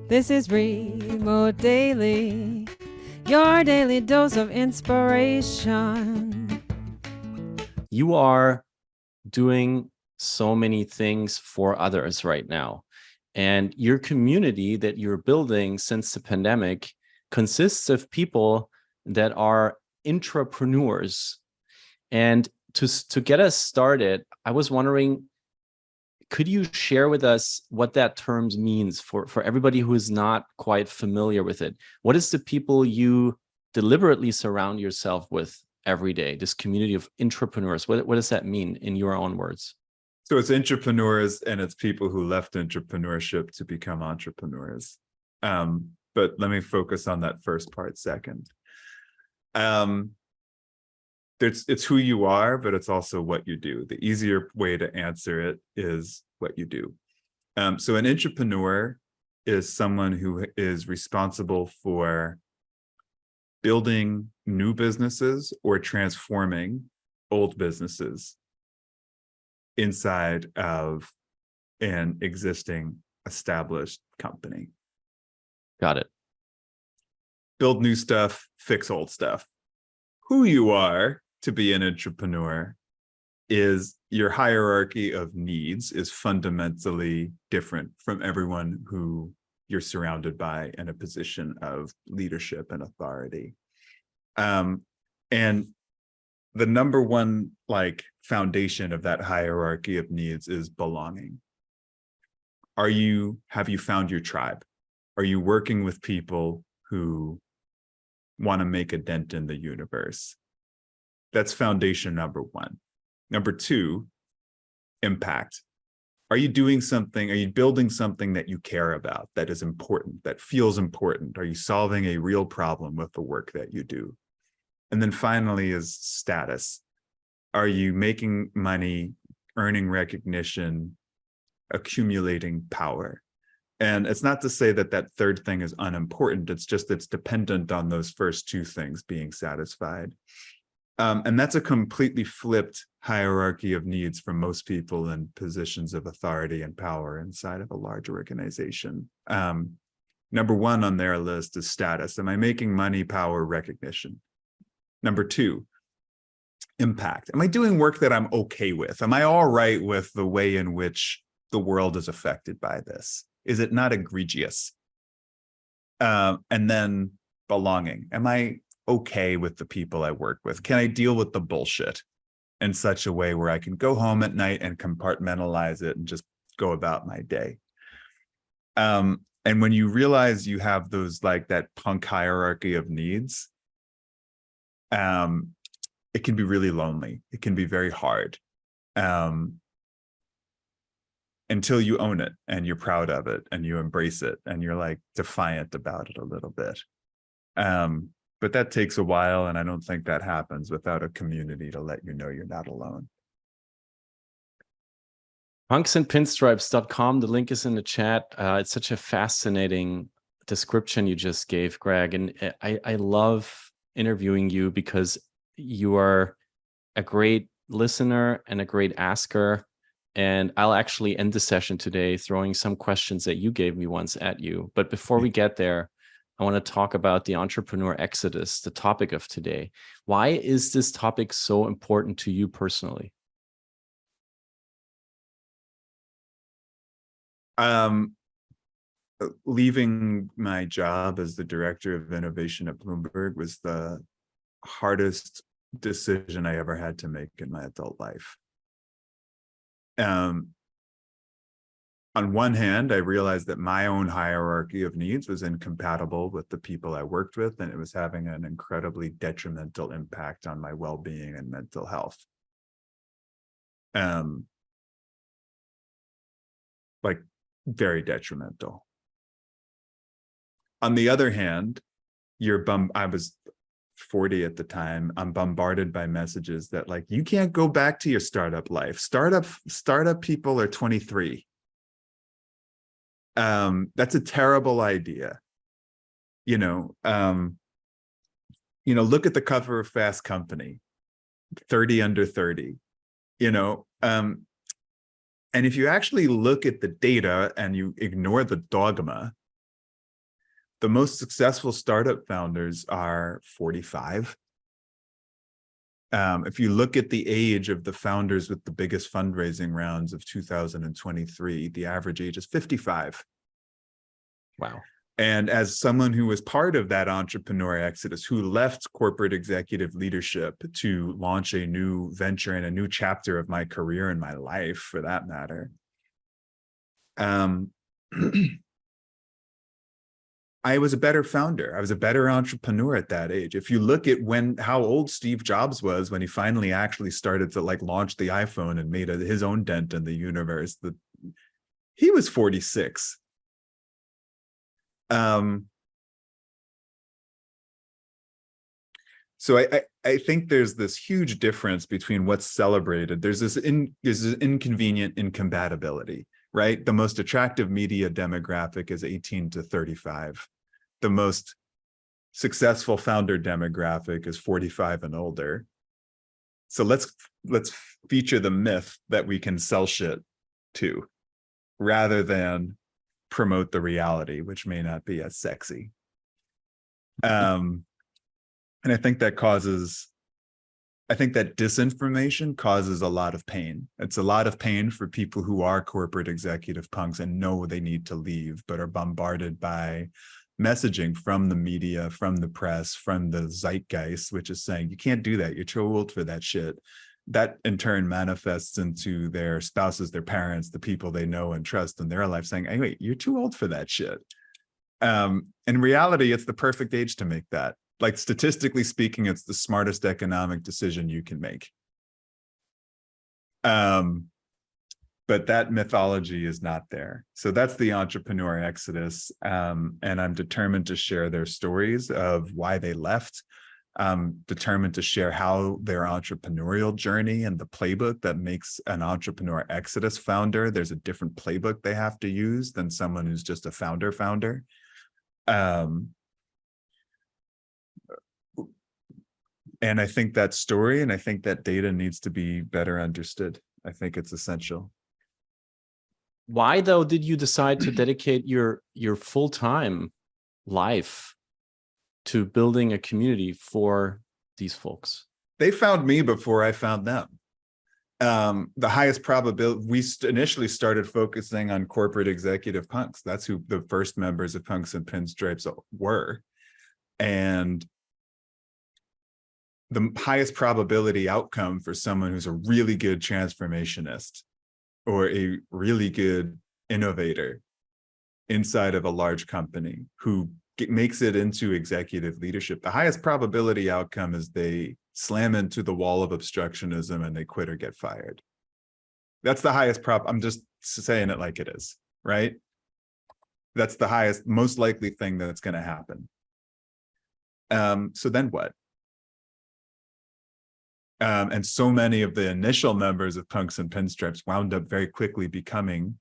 This is Remote Daily, your daily dose of inspiration. You are doing so many things for others right now. And your community that you're building since the pandemic consists of people that are intrapreneurs. And to get us started, I was wondering, could you share with us what that term means for everybody who is not quite familiar with it? What is the people you deliberately surround yourself with every day, this community of intrapreneurs? What does that mean in your own words? So it's entrepreneurs and it's people who left entrepreneurship to become entrepreneurs. But let me focus on that first part second. It's who you are, but it's also what you do. The easier way to answer it is what you do. So an entrepreneur is someone who is responsible for building new businesses or transforming old businesses inside of an existing established company. Got it. Build new stuff, fix old stuff. Who you are to be an entrepreneur is your hierarchy of needs is fundamentally different from everyone who you're surrounded by in a position of leadership and authority. And the number one foundation of that hierarchy of needs is belonging. Have you found your tribe? Are you working with people who want to make a dent in the universe? That's foundation number one. Number two, impact. Are you doing something? Are you building something that you care about, that is important, that feels important? Are you solving a real problem with the work that you do? And then finally is status. Are you making money, earning recognition, accumulating power? And it's not to say that that third thing is unimportant. It's just it's dependent on those first two things being satisfied. And that's a completely flipped hierarchy of needs for most people in positions of authority and power inside of a large organization. Number one on their list is status. Am I making money, power, recognition? Number two, impact. Am I doing work that I'm okay with? Am I all right with the way in which the world is affected by this? Is it not egregious? And then belonging. Am I okay with the people I work with? Can I deal with the bullshit in such a way where I can go home at night and compartmentalize it and just go about my day? And when you realize you have those that punk hierarchy of needs, it can be really lonely. It can be very hard until you own it and you're proud of it and you embrace it and you're defiant about it a little bit. But that takes a while, and I don't think that happens without a community to let you know you're not alone. punksandpinstripes.com. The link is in the chat. It's such a fascinating description you just gave, Greg. And I love interviewing you because you are a great listener and a great asker. And I'll actually end the session today throwing some questions that you gave me once at you. But before we get there, I want to talk about the entrepreneur exodus, the topic of today. Why is this topic so important to you personally? Leaving my job as the director of innovation at Bloomberg was the hardest decision I ever had to make in my adult life. On one hand, I realized that my own hierarchy of needs was incompatible with the people I worked with, and it was having an incredibly detrimental impact on my well-being and mental health. Very detrimental. On the other hand, I was 40 at the time. I'm bombarded by messages that you can't go back to your startup life. Startup people are 23. That's a terrible idea. Look at the cover of Fast Company, 30 under 30, and if you actually look at the data and you ignore the dogma, The most successful startup founders are 45. If you look at the age of the founders with the biggest fundraising rounds of 2023, the average age is 55. Wow. And as someone who was part of that entrepreneur exodus, who left corporate executive leadership to launch a new venture and a new chapter of my career and my life, for that matter, I was a better founder. I was a better entrepreneur at that age. If you look at how old Steve Jobs was when he finally actually started to like launch the iPhone and made his own dent in the universe, he was 46. So I think there's this huge difference between what's celebrated. There's this inconvenient incompatibility, right? The most attractive media demographic is 18 to 35. The most successful founder demographic is 45 and older. So let's feature the myth that we can sell shit to, rather than promote the reality, which may not be as sexy. And I think that disinformation causes a lot of pain. It's a lot of pain for people who are corporate executive punks and know they need to leave, but are bombarded by messaging from the media, from the press, from the zeitgeist, which is saying, you can't do that. You're too old for that shit. That in turn manifests into their spouses, their parents, the people they know and trust in their life, saying, hey, wait, you're too old for that shit. In reality, it's the perfect age to make that. Like, statistically speaking, it's the smartest economic decision you can make. But that mythology is not there. So that's the entrepreneur exodus. And I'm determined to share their stories of why they left. I'm determined to share how their entrepreneurial journey and the playbook that makes an entrepreneur exodus founder. There's a different playbook they have to use than someone who's just a founder. And I think that story and I think that data needs to be better understood. I think it's essential. Why, though, did you decide to dedicate your full-time life to building a community for these folks? They found me before I found them. The highest probability, we initially started focusing on corporate executive punks. That's who the first members of Punks and Pinstripes were. And the highest probability outcome for someone who's a really good transformationist or a really good innovator inside of a large company who makes it into executive leadership, the highest probability outcome is they slam into the wall of obstructionism and they quit or get fired. That's the highest I'm just saying it like it is, right? That's the highest, most likely thing that's going to happen. So then what? And so many of the initial members of Punks and Pinstripes wound up very quickly becoming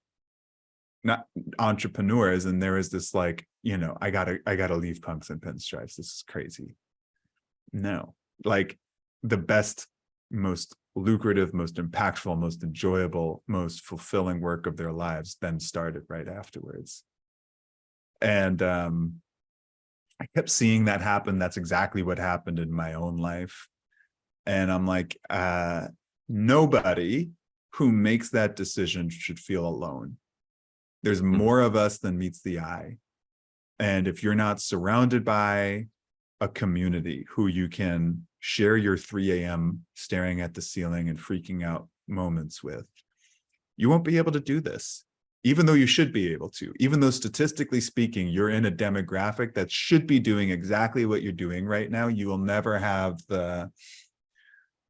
not entrepreneurs. And there is this like, you know, I gotta leave Punks and Pinstripes. This is crazy. No, like the best, most lucrative, most impactful, most enjoyable, most fulfilling work of their lives then started right afterwards. And I kept seeing that happen. That's exactly what happened in my own life. And I'm like, nobody who makes that decision should feel alone. There's more of us than meets the eye. And if you're not surrounded by a community who you can share your 3 a.m. staring at the ceiling and freaking out moments with, you won't be able to do this, even though you should be able to, even though statistically speaking, you're in a demographic that should be doing exactly what you're doing right now. You will never have the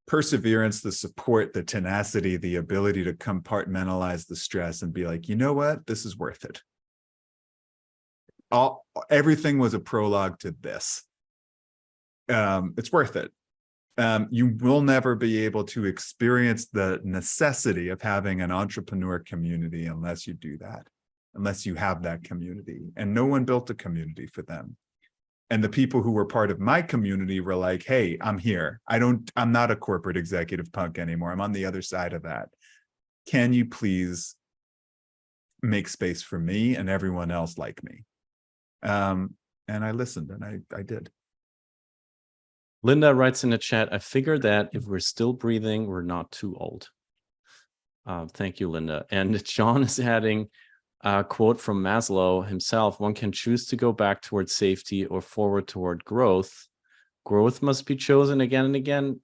perseverance, the support, the tenacity, the ability to compartmentalize the stress and be like, you know what, this is worth it. Everything was a prologue to this. It's worth it. You will never be able to experience the necessity of having an entrepreneur community unless you do that, unless you have that community. And no one built a community for them. And the people who were part of my community were like, hey, I'm here. I'm not a corporate executive punk anymore. I'm on the other side of that. Can you please make space for me and everyone else like me? And I listened, and I did. Linda writes in the chat, I figured that if we're still breathing, we're not too old. Thank you, Linda. And John is adding a quote from Maslow himself: one can choose to go back towards safety or forward toward growth. Growth must be chosen again and again.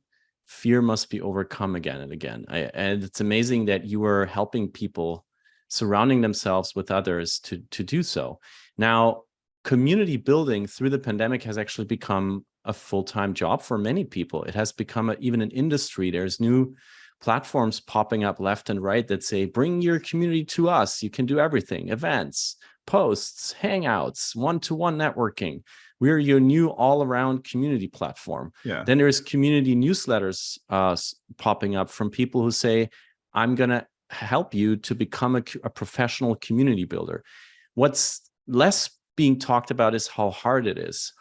Fear must be overcome again and again. And it's amazing that you are helping people, surrounding themselves with others to do so. Now, community building through the pandemic has actually become a full-time job for many people. It has become even an industry. There's new platforms popping up left and right that say, bring your community to us. You can do everything: events, posts, hangouts, one-to-one networking. We're your new all-around community platform. Yeah. Then there's community newsletters popping up from people who say, I'm going to help you to become a professional community builder. What's less being talked about is how hard it is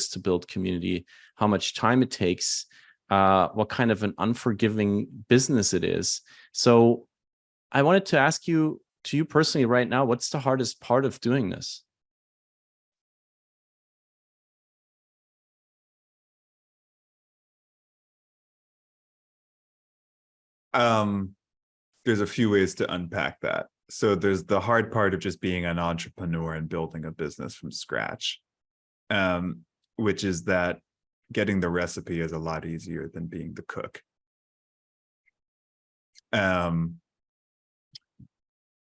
to build community, how much time it takes, what kind of an unforgiving business it is. So I wanted to ask you, to you personally right now, what's the hardest part of doing this? There's a few ways to unpack that. So there's the hard part of just being an entrepreneur and building a business from scratch, which is that getting the recipe is a lot easier than being the cook.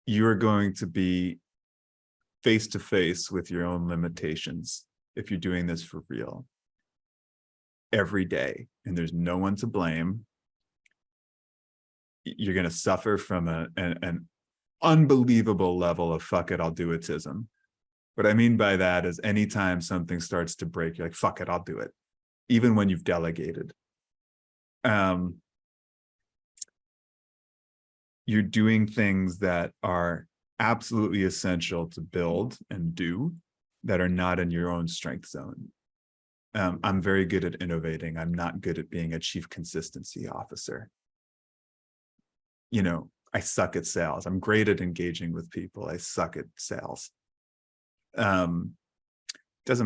You're going to be face to face with your own limitations if you're doing this for real every day, and there's no one to blame. You're going to suffer from an unbelievable level of fuck it, I'll do itism. What I mean by that is anytime something starts to break, you're like, fuck it, I'll do it. Even when you've delegated. You're doing things that are absolutely essential to build and do that are not in your own strength zone. I'm very good at innovating. I'm not good at being a chief consistency officer. You know, I suck at sales. I'm great at engaging with people. I suck at sales. Doesn't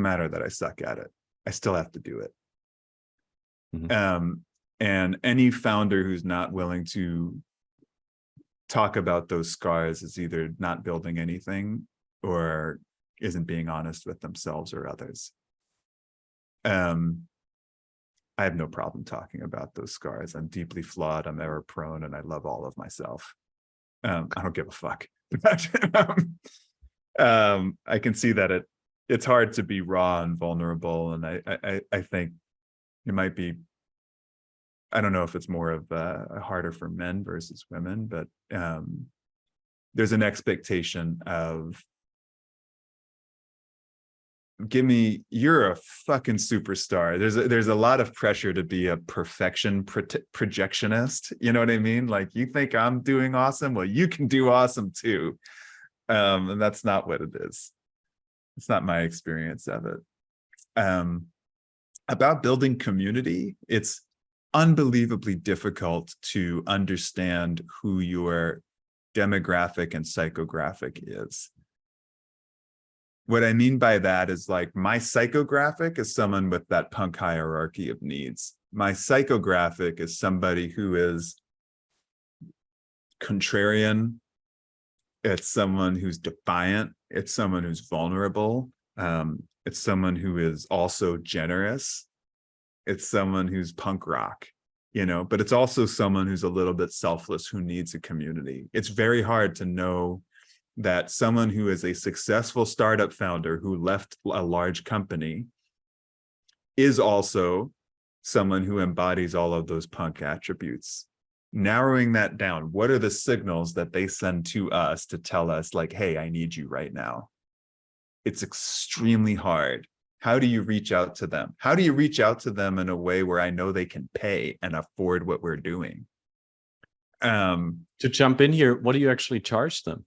matter that I suck at it. I still have to do it. Mm-hmm. And any founder who's not willing to talk about those scars is either not building anything or isn't being honest with themselves or others. I have no problem talking about those scars. I'm deeply flawed, I'm error prone, and I love all of myself. I don't give a fuck. I can see that it's hard to be raw and vulnerable, and I think it might be, I don't know if it's more of harder for men versus women, but there's an expectation of, you're a fucking superstar. There's a lot of pressure to be a perfection projectionist. You know what I mean? Like, you think I'm doing awesome? Well, you can do awesome too. And that's not what it is. It's not my experience of it. About building community, it's unbelievably difficult to understand who your demographic and psychographic is. What I mean by that is, like, my psychographic is someone with that punk hierarchy of needs. My psychographic is somebody who is contrarian. It's someone who's defiant. It's someone who's vulnerable. It's someone who is also generous. It's someone who's punk rock, you know, but it's also someone who's a little bit selfless, who needs a community. It's very hard to know that someone who is a successful startup founder who left a large company is also someone who embodies all of those punk attributes. Narrowing that down, what are the signals that they send to us to tell us, like, hey, I need you right now? It's extremely hard. How do you reach out to them? How do you reach out to them in a way where I know they can pay and afford what we're doing? To jump in here, what do you actually charge them?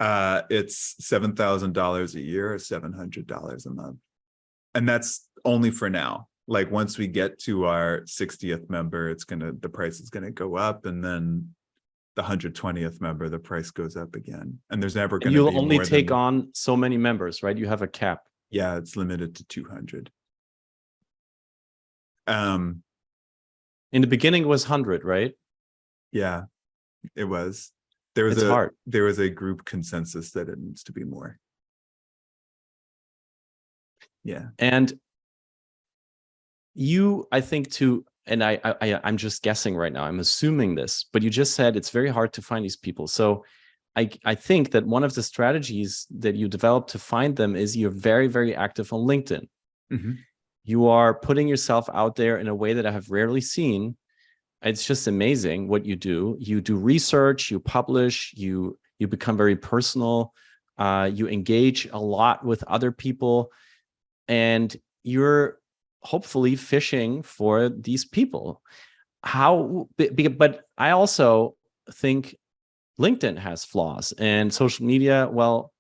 It's $7,000 a year or $700 a month. And that's only for now. Like, once we get to our 60th member, the price is gonna go up, and then the 120th member, the price goes up again. And there's never And going to you'll be only more take than, on so many members, right? You have a cap. yeah, it's limited to 200. In the beginning it was 100, right? Yeah, it was. There was It's hard. there was a group consensus that it needs to be more. Yeah. And you, I think too, and I'm just guessing right now, I'm assuming this, but you just said it's very hard to find these people. So I think that one of the strategies that you develop to find them is you're very, very active on LinkedIn. Mm-hmm. You are putting yourself out there in a way that I have rarely seen. It's just amazing what you do. You do research, you publish, you become very personal, you engage a lot with other people, and you're hopefully fishing for these people. But I also think LinkedIn has flaws, and social media, well,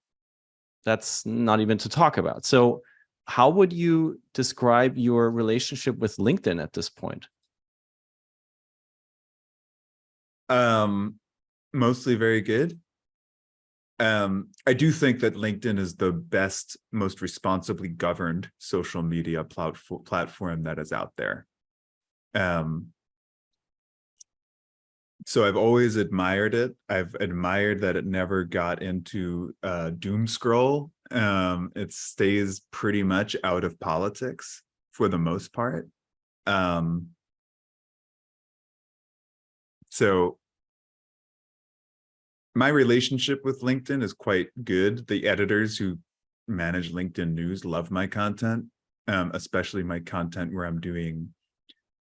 that's not even to talk about. So how would you describe your relationship with LinkedIn at this point? Mostly very good. I do think that LinkedIn is the best, most responsibly governed social media platform that is out there. So I've always admired it. I've admired that it never got into doom scroll. It stays pretty much out of politics for the most part. So my relationship with LinkedIn is quite good. The editors who manage LinkedIn News love my content, especially my content where I'm doing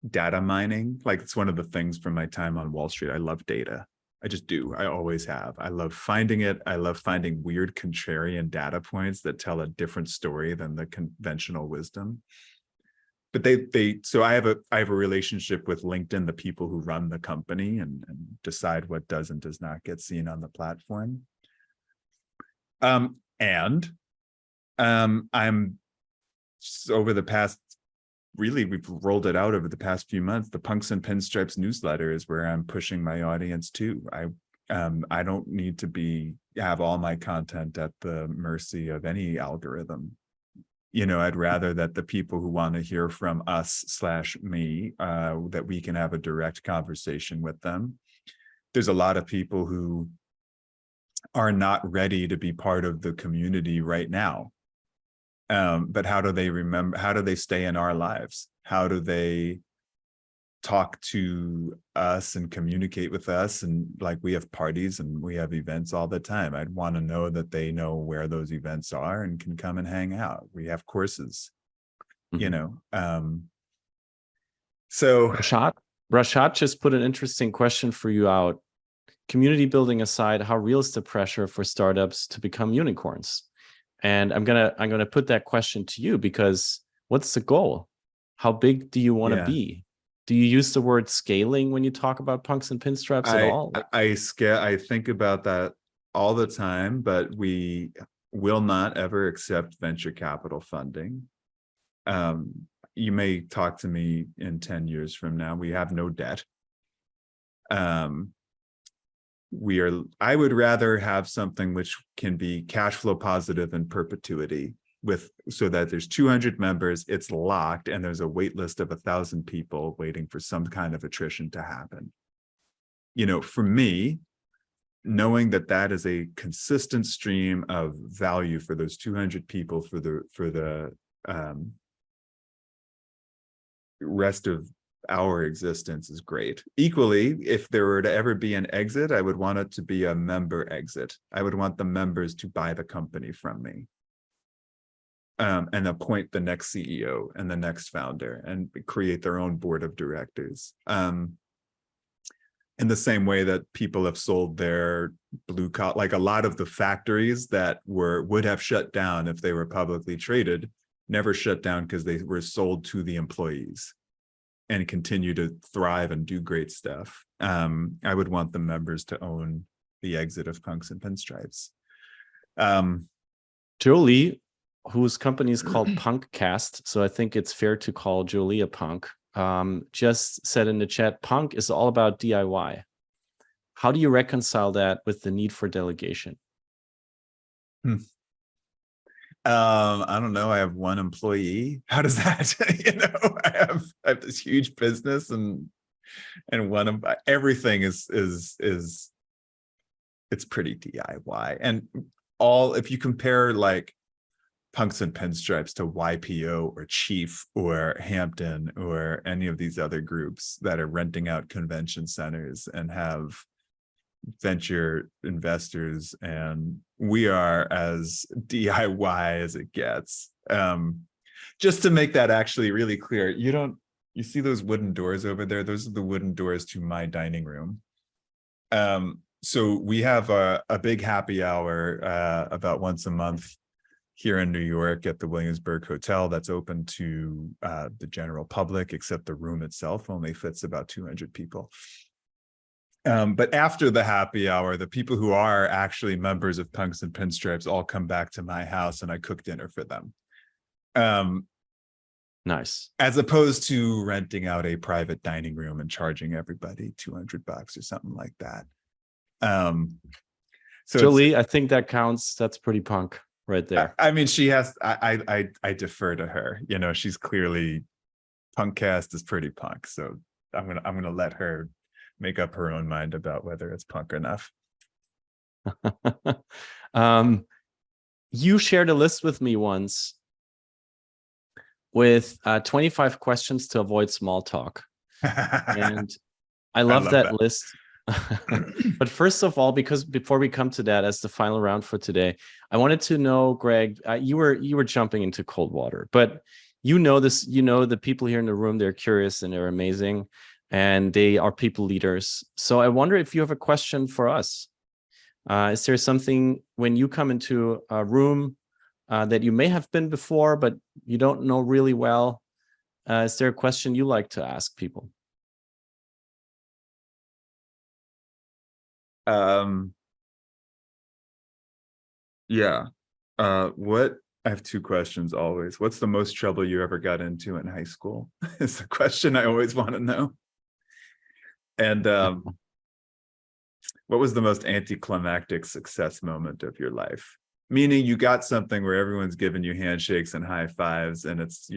data mining. Like, it's one of the things from my time on Wall Street. I love data. I just do. I always have. I love finding it. I love finding weird contrarian data points that tell a different story than the conventional wisdom. But so I have a relationship with LinkedIn, the people who run the company and decide what does and does not get seen on the platform. I'm over the past, really, we've rolled it out over the past few months. The Punks and Pinstripes newsletter is where I'm pushing my audience to. I don't need to have all my content at the mercy of any algorithm. You know, I'd rather that the people who want to hear from us/me, that we can have a direct conversation with them. There's a lot of people who are not ready to be part of the community right now. But how do they stay in our lives? How do they talk to us and communicate with us? And like, we have parties and we have events all the time. I'd want to know that they know where those events are and can come and hang out. We have courses, you know. So Rashad just put an interesting question for you out. Community building aside, how real is the pressure for startups to become unicorns? And I'm gonna put that question to you, because what's the goal? How big do you want to be? Do you use the word scaling when you talk about Punks and Pinstripes at all? I think about that all the time, but we will not ever accept venture capital funding. You may talk to me in 10 years from now. We have no debt. I would rather have something which can be cash flow positive in perpetuity, so that there's 200 members, it's locked, and there's a wait list of 1,000 people waiting for some kind of attrition to happen. You know, for me, knowing that that is a consistent stream of value for those 200 people for the rest of our existence is great. Equally, if there were to ever be an exit, I would want it to be a member exit. I would want the members to buy the company from me, and appoint the next CEO and the next founder and create their own board of directors. In the same way that people have sold their blue collar, like a lot of the factories that would have shut down if they were publicly traded, never shut down because they were sold to the employees and continue to thrive and do great stuff. I would want the members to own the exit of Punks and Pinstripes. Jolie, whose company is called Punkcast, so I think it's fair to call Jolie a punk, just said in the chat, punk is all about DIY. How do you reconcile that with the need for delegation? I don't know. I have one employee. How does that, I have this huge business and one of everything is it's pretty DIY. And if you compare like Punks and Pinstripes to YPO or Chief or Hampton or any of these other groups that are renting out convention centers and have venture investors, and we are as DIY as it gets. Just to make that actually really clear, you see those wooden doors over there? Those are the wooden doors to my dining room. So we have a big happy hour about once a month here in New York at the Williamsburg Hotel that's open to the general public, except the room itself only fits about 200 people. But after the happy hour, the people who are actually members of Punks and Pinstripes all come back to my house and I cook dinner for them. Nice. As opposed to renting out a private dining room and charging everybody $200 or something like that. So Jolie, I think that counts. That's pretty punk right there. I mean, she has, I defer to her, she's clearly, Punkcast is pretty punk. So I'm going to let her make up her own mind about whether it's punk enough. You shared a list with me once with 25 questions to avoid small talk. And I love that list. But first of all, because before we come to that as the final round for today, I wanted to know, Greg, you were jumping into cold water, but this, the people here in the room, they're curious and they're amazing, and they are people leaders. So I wonder if you have a question for us. Is there something when you come into a room that you may have been before, but you don't know really well? Is there a question you like to ask people? Yeah. I have two questions always. What's the most trouble you ever got into in high school? Is the question I always want to know. And what was the most anticlimactic success moment of your life? Meaning you got something where everyone's giving you handshakes and high fives, and it's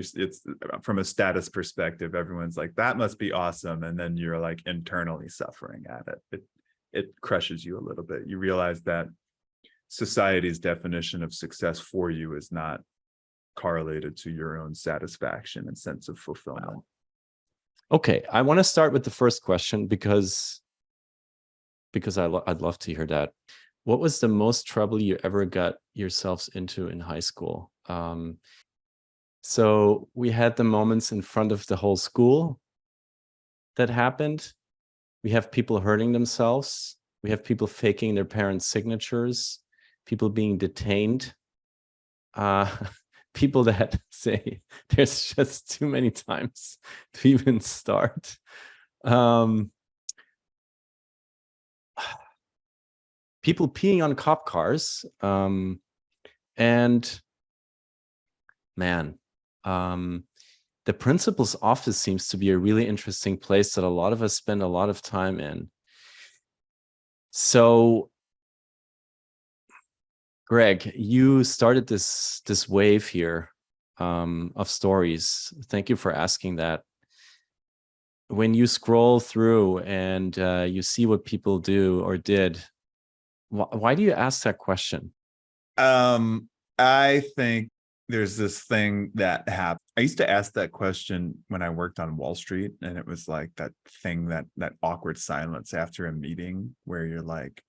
from a status perspective, everyone's like, that must be awesome. And then you're like internally suffering at it. It crushes you a little bit. You realize that society's definition of success for you is not correlated to your own satisfaction and sense of fulfillment. Wow. Okay, I want to start with the first question because I'd love to hear that. What was the most trouble you ever got yourselves into in high school? So we had the moments in front of the whole school that happened. We have people hurting themselves. We have people faking their parents' signatures, people being detained, people that say there's just too many times to even start. People peeing on cop cars. And man, the principal's office seems to be a really interesting place that a lot of us spend a lot of time in. So, Greg, you started this wave here of stories. Thank you for asking that. When you scroll through and you see what people do or did, why do you ask that question? I think there's this thing that happened. I used to ask that question when I worked on Wall Street, and it was like that thing, that awkward silence after a meeting where you're like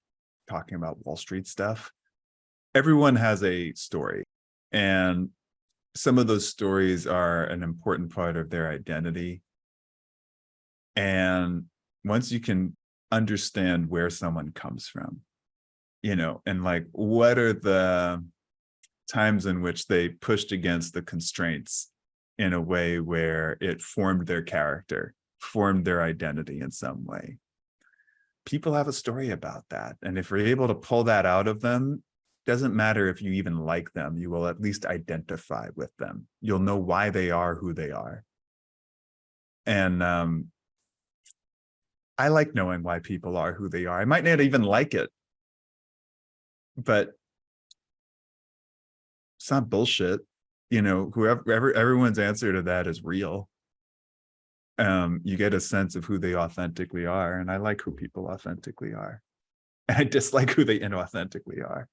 talking about Wall Street stuff. Everyone has a story, and some of those stories are an important part of their identity. And once you can understand where someone comes from, and like, what are the times in which they pushed against the constraints in a way where it formed their character, formed their identity in some way. People have a story about that. And if we're able to pull that out of them, doesn't matter if you even like them, you will at least identify with them. You'll know why they are who they are. And I like knowing why people are who they are. I might not even like it, but it's not bullshit. You know, everyone's answer to that is real. You get a sense of who they authentically are, and I like who people authentically are, and I dislike who they inauthentically are.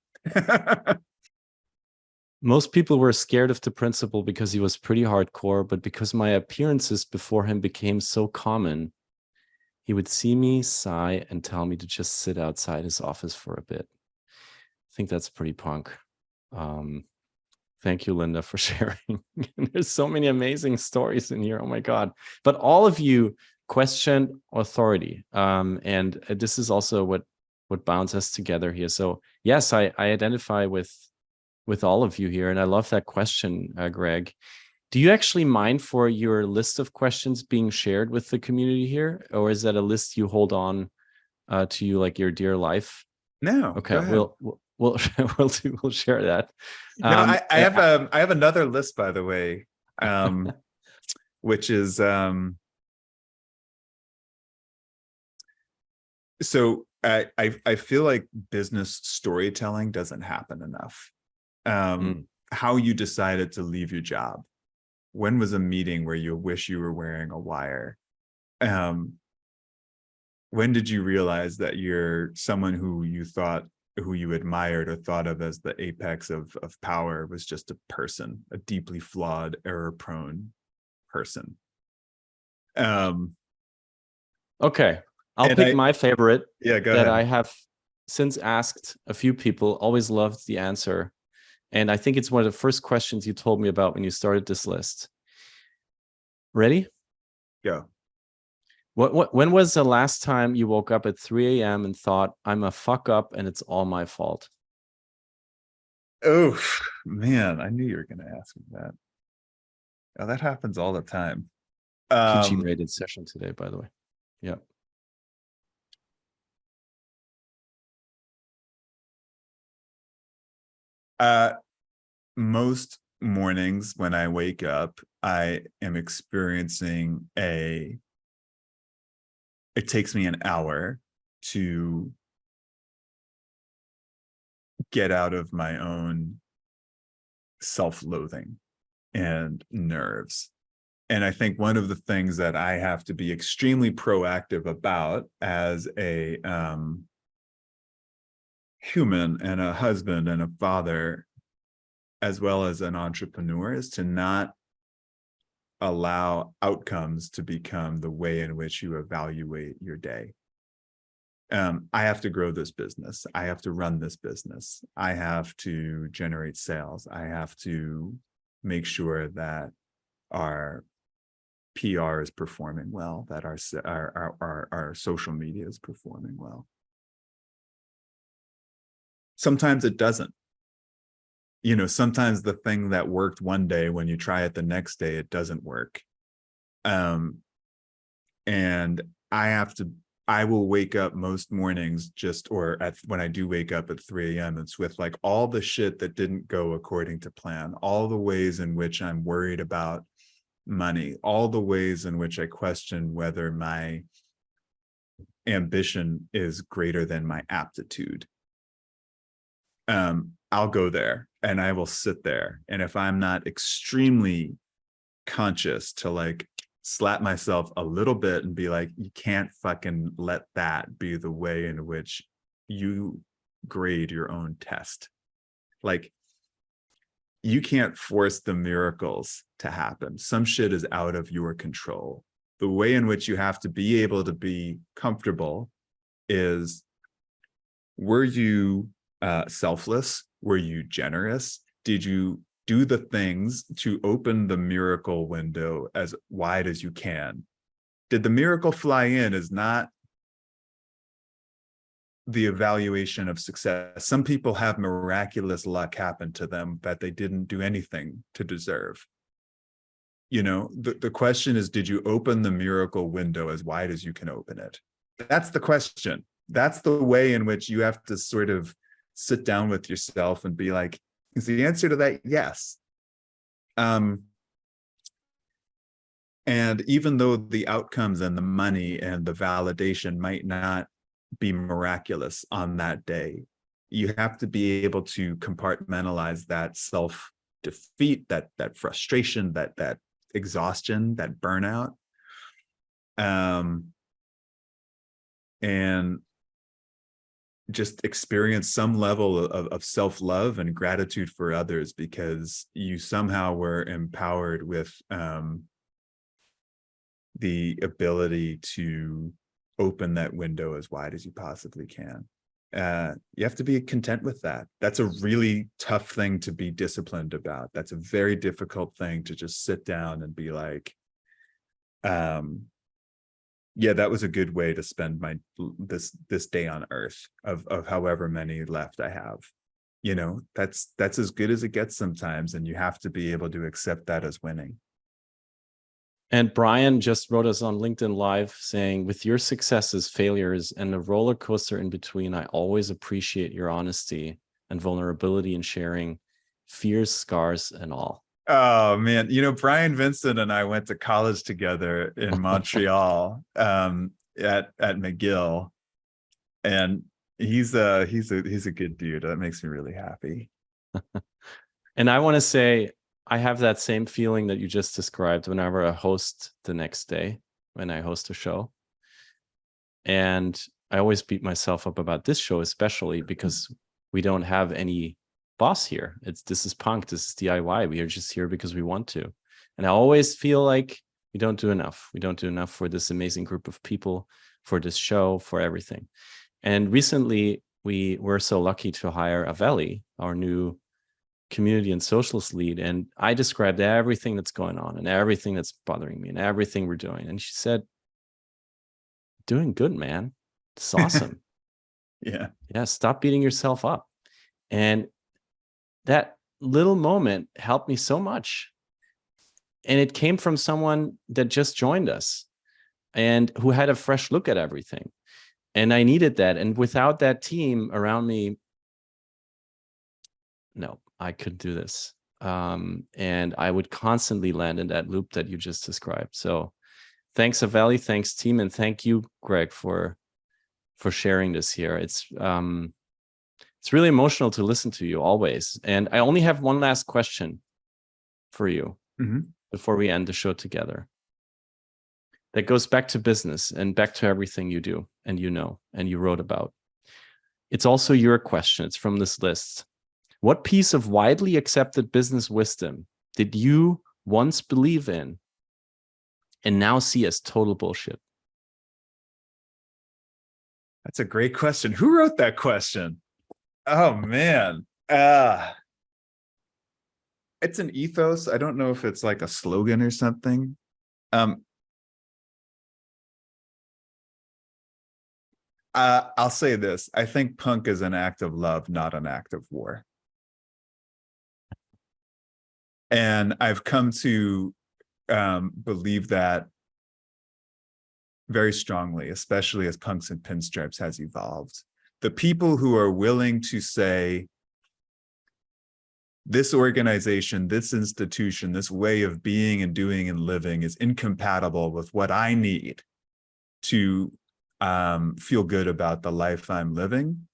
Most people were scared of the principal because he was pretty hardcore, but because my appearances before him became so common, he would see me, sigh, and tell me to just sit outside his office for a bit. I think that's pretty punk. Thank you, Linda, for sharing. There's so many amazing stories in here. Oh my God. But all of you questioned authority. And this is also what bounds us together here. So yes, I identify with all of you here. And I love that question, Greg. Do you actually mind for your list of questions being shared with the community here? Or is that a list you hold on to you like your dear life? No, okay, we'll share that. No, I have another list, by the way, which is so I feel like business storytelling doesn't happen enough. How you decided to leave your job. When was a meeting where you wish you were wearing a wire? When did you realize that you're someone who you admired or thought of as the apex of power was just a person, a deeply flawed, error-prone person? Okay, I'll pick my favorite. Yeah, go ahead. That I have since asked a few people, always loved the answer. And I think it's one of the first questions you told me about when you started this list. Ready? Go. When was the last time you woke up at 3 a.m. and thought, I'm a fuck up and it's all my fault? Oh, man, I knew you were going to ask me that. Oh, that happens all the time. PG-rated session today, by the way. Yeah. Most mornings when I wake up, I am experiencing it takes me an hour to get out of my own self-loathing and nerves. And I think one of the things that I have to be extremely proactive about as a human and a husband and a father, as well as an entrepreneur, is to not allow outcomes to become the way in which you evaluate your day. I have to grow this business. I have to run this business. I have to generate sales. I have to make sure that our PR is performing well, that our social media is performing well. Sometimes it doesn't. You know, sometimes the thing that worked one day, when you try it the next day, it doesn't work. And I will wake up most mornings when I do wake up at 3 a.m. it's with like all the shit that didn't go according to plan, all the ways in which I'm worried about money, all the ways in which I question whether my ambition is greater than my aptitude. I'll go there and I will sit there. And if I'm not extremely conscious to like slap myself a little bit and be like, you can't fucking let that be the way in which you grade your own test. Like, you can't force the miracles to happen. Some shit is out of your control. The way in which you have to be able to be comfortable is, were you selfless? Were you generous? Did you do the things to open the miracle window as wide as you can? Did the miracle fly in is not the evaluation of success. Some people have miraculous luck happen to them that they didn't do anything to deserve. You know, the question is, did you open the miracle window as wide as you can open it? That's the question. That's the way in which you have to sort of sit down with yourself and be like, is the answer to that yes? And even though the outcomes and the money and the validation might not be miraculous on that day, you have to be able to compartmentalize that self defeat, that frustration, that exhaustion, that burnout, and just experience some level of self-love and gratitude for others, because you somehow were empowered with the ability to open that window as wide as you possibly can. You have to be content with that. That's a really tough thing to be disciplined about. That's a very difficult thing to just sit down and be like, yeah, that was a good way to spend my this day on earth of however many left I have. You know, that's as good as it gets sometimes, and you have to be able to accept that as winning. And Brian just wrote us on LinkedIn Live saying, with your successes, failures, and the roller coaster in between, I always appreciate your honesty and vulnerability in sharing fears, scars, and all. Oh man, you know, Brian Vincent and I went to college together in Montreal at McGill, and he's a good dude. That makes me really happy. And I want to say, I have that same feeling that you just described whenever I host the next day, when I host a show. And I always beat myself up about this show, especially because we don't have any boss here. This is punk, this is DIY. We are just here because we want to. And I always feel like we don't do enough. We don't do enough for this amazing group of people, for this show, for everything. And recently, we were so lucky to hire Aveli, our new community and socialist lead. And I described everything that's going on and everything that's bothering me and everything we're doing. And she said, doing good, man. It's awesome. Yeah. Stop beating yourself up. And that little moment helped me so much. And it came from someone that just joined us and who had a fresh look at everything. And I needed that. And without that team around me, no, I couldn't do this. And I would constantly land in that loop that you just described. So thanks, Aveli, thanks, team, and thank you, Greg, for sharing this here. It's really emotional to listen to you always. And I only have one last question for you before we end the show together. That goes back to business and back to everything you do and you know and you wrote about. It's also your question. It's from this list. What piece of widely accepted business wisdom did you once believe in and now see as total bullshit? That's a great question. Who wrote that question? Oh man. It's an ethos. I don't know if it's like a slogan or something. I'll say this. I think punk is an act of love, not an act of war. And I've come to believe that very strongly, especially as Punks and Pinstripes has evolved. The people who are willing to say, this organization, this institution, this way of being and doing and living is incompatible with what I need to feel good about the life I'm living,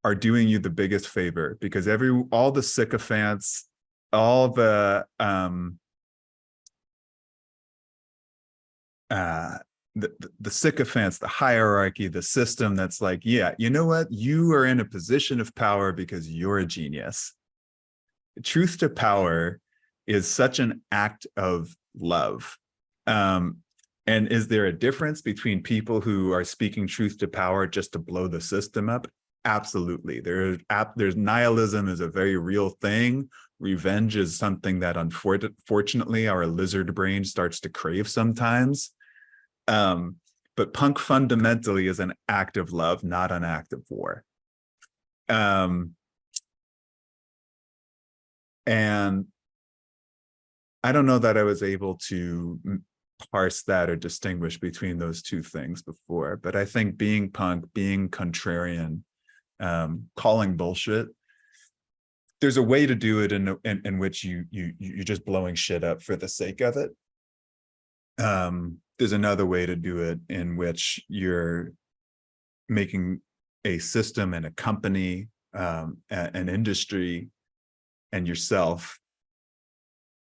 are doing you the biggest favor, because all the sycophants, all the sycophants, the hierarchy, the system that's like, yeah, you know what? You are in a position of power because you're a genius. Truth to power is such an act of love. And is there a difference between people who are speaking truth to power just to blow the system up? Absolutely. There's nihilism is a very real thing. Revenge is something that unfortunately our lizard brain starts to crave sometimes. But punk fundamentally is an act of love, not an act of war. And I don't know that I was able to parse that or distinguish between those two things before, but I think being punk, being contrarian, calling bullshit, there's a way to do it in which you're just blowing shit up for the sake of it. There's another way to do it in which you're making a system and a company, an industry, and yourself,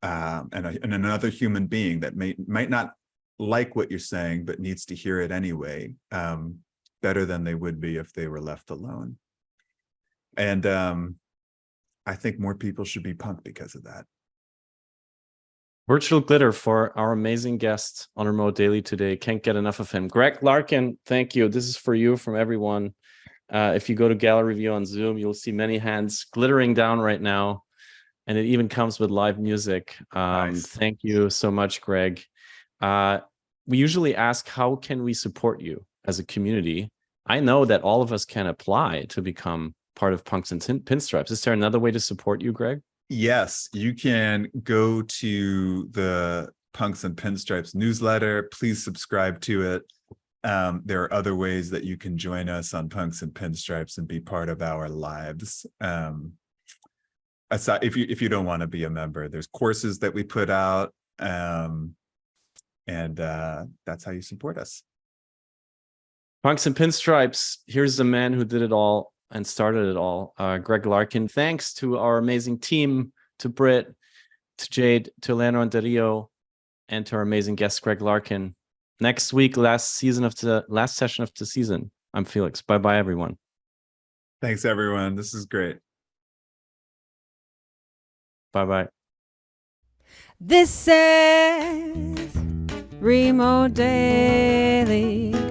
and another human being that might not like what you're saying, but needs to hear it anyway, better than they would be if they were left alone. And I think more people should be punk because of that. Virtual glitter for our amazing guest on Remote Daily today. Can't get enough of him. Greg Larkin, thank you. This is for you from everyone. If you go to Gallery View on Zoom, you'll see many hands glittering down right now. And it even comes with live music. Nice. Thank you so much, Greg. We usually ask, how can we support you as a community? I know that all of us can apply to become part of Punks and Pinstripes. Is there another way to support you, Greg? Yes, you can go to the Punks and Pinstripes newsletter. Please subscribe to it. There are other ways that you can join us on Punks and Pinstripes and be part of our lives. Aside, if you don't want to be a member, there's courses that we put out, and that's how you support us. Punks and Pinstripes. Here's the man who did it all and started it all, Greg Larkin. Thanks to our amazing team, to Britt, to Jade, to Leonardo and Dario, and to our amazing guest, Greg Larkin. Next week, last session of the season. I'm Felix. Bye-bye, everyone. Thanks, everyone. This is great. Bye-bye. This is Remote Daily.